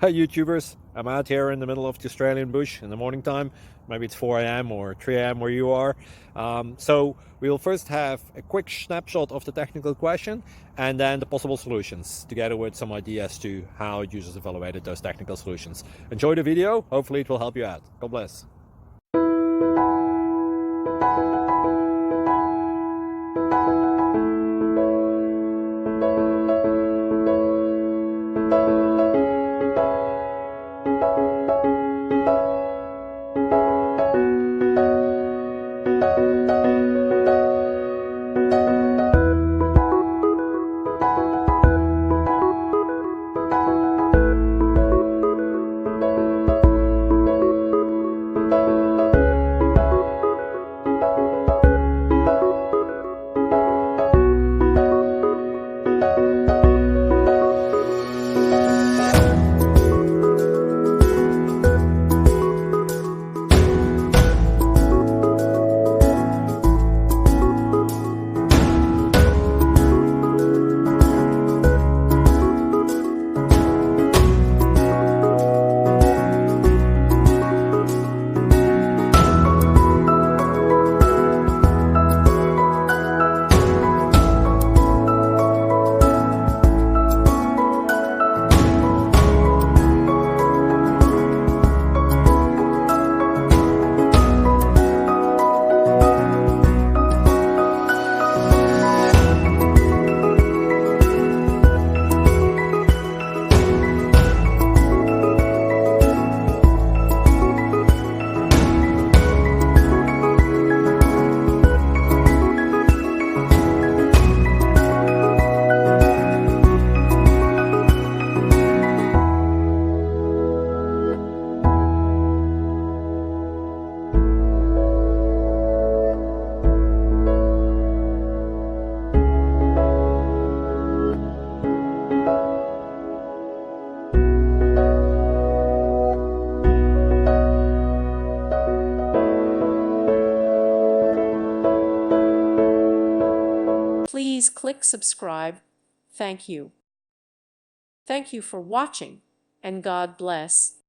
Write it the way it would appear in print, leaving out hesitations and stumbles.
Hey YouTubers, I'm out here in the middle of the Australian bush in the morning time. Maybe it's 4 a.m. or 3 a.m. where you are. So we'll first have a quick snapshot of the technical question and then the possible solutions, together with some ideas to how users evaluated those technical solutions. Enjoy the video, hopefully it will help you out. God bless. Please click subscribe. Thank you. Thank you for watching, and God bless.